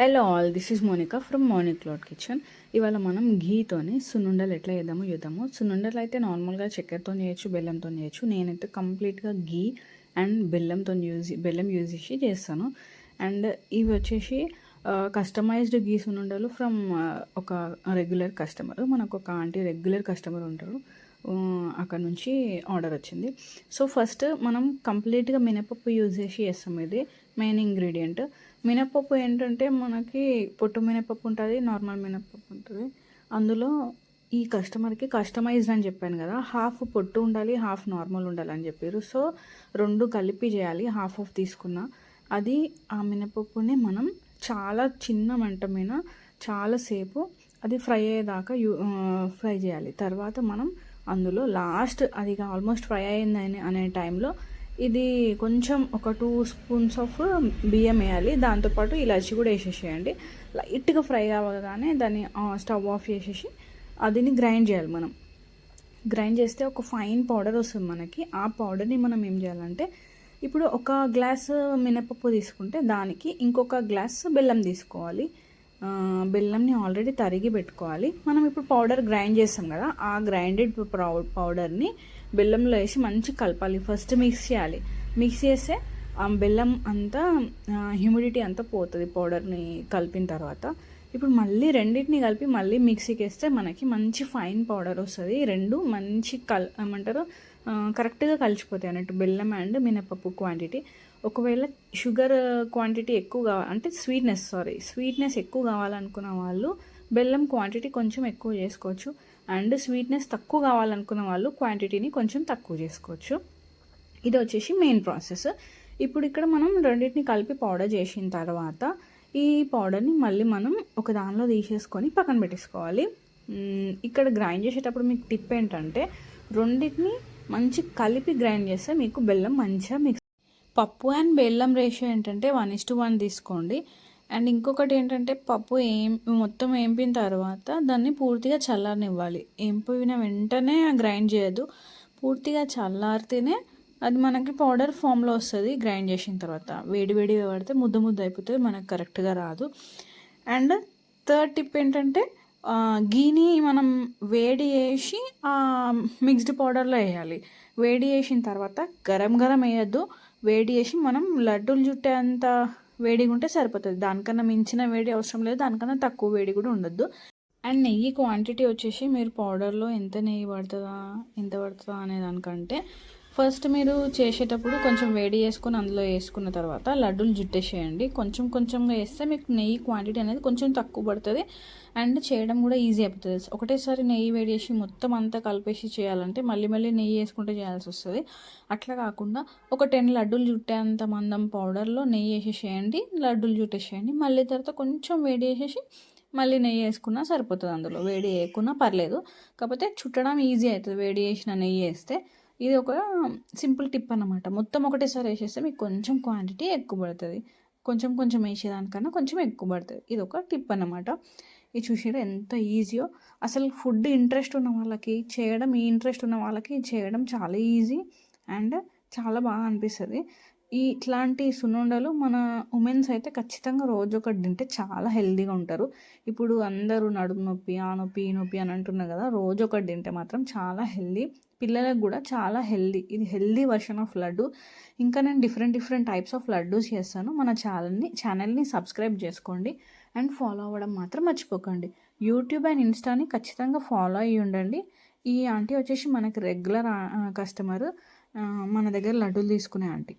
Hello all, this is Monika from Monik cloud kitchen. ఇవాళ మనం ఘీతోని సున్నుండలు ఎట్లా చేద్దామో చూద్దాము. సున్నుండలు అయితే నార్మల్గా చక్కెరతో చేయొచ్చు, బెల్లంతో చేయొచ్చు. నేనైతే కంప్లీట్గా ఘీ అండ్ బెల్లం యూజ్ చేసి చేస్తాను. అండ్ ఇవి వచ్చేసి కస్టమైజ్డ్ ఘీ సున్నుండలు ఫ్రమ్ ఒక రెగ్యులర్ కస్టమర్. మనకు ఒక ఆంటీ రెగ్యులర్ కస్టమర్ ఉంటారు, అక్కడ నుంచి ఆర్డర్ వచ్చింది. సో ఫస్ట్ మనం కంప్లీట్గా మినపప్పు యూజ్ చేసి చేస్తాం. ఇది మెయిన్ ఇంగ్రీడియంట్. మినపప్పు ఏంటంటే మనకి పొట్టు మినపప్పు ఉంటుంది, నార్మల్ మినపప్పు ఉంటుంది. అందులో ఈ కస్టమర్కి కస్టమైజ్డ్ అని చెప్పాను కదా, హాఫ్ పొట్టు ఉండాలి, హాఫ్ నార్మల్ ఉండాలి అని చెప్పారు. సో రెండు కలిపి చేయాలి. హాఫ్ ఆఫ్ తీసుకున్న అది ఆ మినపప్పుని మనం చాలా చిన్న మంట మీద చాలాసేపు అది ఫ్రై అయ్యేదాకా ఫ్రై చేయాలి. తర్వాత మనం అందులో లాస్ట్ అది ఆల్మోస్ట్ ఫ్రై అయిందని అనే టైంలో ఇది కొంచెం ఒక 2 స్పూన్స్ ఆఫ్ బియ్యం వేయాలి. దాంతోపాటు ఇలాచి కూడా వేసేసేయండి. లైట్గా ఫ్రై అవ్వగానే దాన్ని స్టవ్ ఆఫ్ చేసేసి అదిని గ్రైండ్ చేయాలి. మనం గ్రైండ్ చేస్తే ఒక ఫైన్ పౌడర్ వస్తుంది మనకి. ఆ పౌడర్ని మనం ఏం చేయాలంటే, ఇప్పుడు ఒక గ్లాస్ మినపప్పు తీసుకుంటే దానికి ఇంకొక గ్లాస్ బెల్లం తీసుకోవాలి. బెల్లంని ఆల్రెడీ తరిగి పెట్టుకోవాలి. మనం ఇప్పుడు పౌడర్ గ్రైండ్ చేస్తాం కదా, ఆ గ్రైండెడ్ పౌడర్ని బెల్లంలో వేసి మంచి కలపాలి. ఫస్ట్ మిక్స్ చేయాలి. మిక్స్ చేస్తే ఆ బెల్లం అంతా హ్యూమిడిటీ అంతా పోతుంది పౌడర్ని కలిపిన తర్వాత. ఇప్పుడు మళ్ళీ రెండింటిని కలిపి మళ్ళీ మిక్సీకి వేస్తే మనకి మంచి ఫైన్ పౌడర్ వస్తుంది. రెండు మంచి ఏమంటారు కరెక్ట్గా కలిసిపోతాయి అన్నట్టు, బెల్లం అండ్ మినపప్పు క్వాంటిటీ. ఒకవేళ షుగర్ క్వాంటిటీ ఎక్కువ అంటే స్వీట్నెస్ ఎక్కువ కావాలనుకున్న వాళ్ళు బెల్లం క్వాంటిటీ కొంచెం ఎక్కువ చేసుకోవచ్చు. అండ్ స్వీట్నెస్ తక్కువ కావాలనుకున్న వాళ్ళు క్వాంటిటీని కొంచెం తక్కువ చేసుకోవచ్చు. ఇది వచ్చేసి మెయిన్ ప్రాసెస్. ఇప్పుడు ఇక్కడ మనం రెండింటిని కలిపి పౌడర్ చేసిన తర్వాత ఈ పౌడర్ని మళ్ళీ మనం ఒక దానిలో తీసేసుకొని పక్కన పెట్టేసుకోవాలి. ఇక్కడ గ్రైండ్ చేసేటప్పుడు మీకు టిప్ ఏంటంటే, రెండింటిని మంచి కలిపి గ్రైండ్ చేస్తే మీకు బెల్లం మంచిగా మిక్స్. పప్పు అండ్ బెల్లం రేషియో ఏంటంటే 1:1 తీసుకోండి. అండ్ ఇంకొకటి ఏంటంటే, పప్పు మొత్తం ఏంపిన తర్వాత దాన్ని పూర్తిగా చల్లారనివ్వాలి. ఏంపిన వెంటనే గ్రైండ్ చేయొద్దు, పూర్తిగా చల్లారితేనే అది మనకి పౌడర్ ఫామ్లో వస్తుంది. గ్రైండ్ చేసిన తర్వాత వేడిగా పడితే ముద్ద అయిపోతుంది, మనకు కరెక్ట్గా రాదు. అండ్ థర్డ్ టిప్ ఏంటంటే, గీని మనం వేడి చేసి మిక్స్డ్ పౌడర్లో వేయాలి. వేడి చేసిన తర్వాత గరం వేయద్దు. వేడి చేసి మనం లడ్డూలు చుట్టే అంత వేడిగా ఉంటే సరిపోతుంది. దానికన్నా మించిన వేడి అవసరం లేదు, దానికన్నా తక్కువ వేడి కూడా ఉండొద్దు. అండ్ నెయ్యి క్వాంటిటీ వచ్చేసి మీరు పౌడర్లో ఎంత నెయ్యి పడుతుందా అనే దానికంటే, ఫస్ట్ మీరు చేసేటప్పుడు కొంచెం వేడి చేసుకొని అందులో వేసుకున్న తర్వాత లడ్డూలు జుట్టేసేయండి. కొంచెంగా వేస్తే మీకు నెయ్యి క్వాంటిటీ అనేది కొంచెం తక్కువ పడుతుంది. అండ్ చేయడం కూడా ఈజీ అయిపోతుంది. ఒకటేసారి నెయ్యి వేడి చేసి మొత్తం అంతా కలిపేసి చేయాలంటే మళ్ళీ నెయ్యి వేసుకుంటే చేయాల్సి వస్తుంది. అట్లా కాకుండా ఒక 10 లడ్డూలు చుట్టేంత మందం పౌడర్లో నెయ్యి వేసేసేయండి, లడ్డూలు చుట్టేసేయండి. మళ్ళీ తర్వాత కొంచెం వేడి చేసేసి మళ్ళీ నెయ్యి వేసుకున్నా సరిపోతుంది. అందులో వేడి వేయకున్నా పర్లేదు, కాకపోతే చుట్టడం ఈజీ అవుతుంది వేడి చేసిన నెయ్యి వేస్తే. ఇది ఒక సింపుల్ టిప్ అన్నమాట. మొత్తం ఒకటేసారి వేసేస్తే మీకు కొంచెం క్వాంటిటీ ఎక్కువ పడుతుంది, కొంచెం వేసేదానికన్నా కొంచెం ఎక్కువ పడుతుంది. ఇది ఒక టిప్ అన్నమాట. ఇది చూసారా ఎంత ఈజీయో. అసలు ఫుడ్ ఇంట్రెస్ట్ ఉన్న వాళ్ళకి చేయడం, ఇంట్రెస్ట్ ఉన్న వాళ్ళకి చేయడం చాలా ఈజీ అండ్ చాలా బాగా అనిపిస్తుంది. ఇట్లాంటి సున్నుండలు మన ఉమెన్స్ అయితే ఖచ్చితంగా రోజు ఒకటి తింటే చాలా హెల్తీగా ఉంటారు. ఇప్పుడు అందరూ నడుము నొప్పి, ఆ నొప్పి, ఈ నొప్పి అని అంటున్నారు కదా, రోజు ఒకటి తింటే మాత్రం చాలా హెల్తీ. పిల్లలకు కూడా చాలా హెల్తీ. ఇది హెల్తీ వర్షన్ ఆఫ్ లడ్డు. ఇంకా నేను డిఫరెంట్ టైప్స్ ఆఫ్ లడ్డూస్ చేస్తాను. మన ఛానల్ని సబ్స్క్రైబ్ చేసుకోండి అండ్ ఫాలో అవ్వడం మాత్రం మర్చిపోకండి. యూట్యూబ్ అండ్ ఇన్స్టాని ఖచ్చితంగా ఫాలో అయ్యి ఉండండి. ఈ ఆంటీ వచ్చేసి మనకి రెగ్యులర్ కస్టమర్, మన దగ్గర లడ్డూలు తీసుకునే ఆంటీ.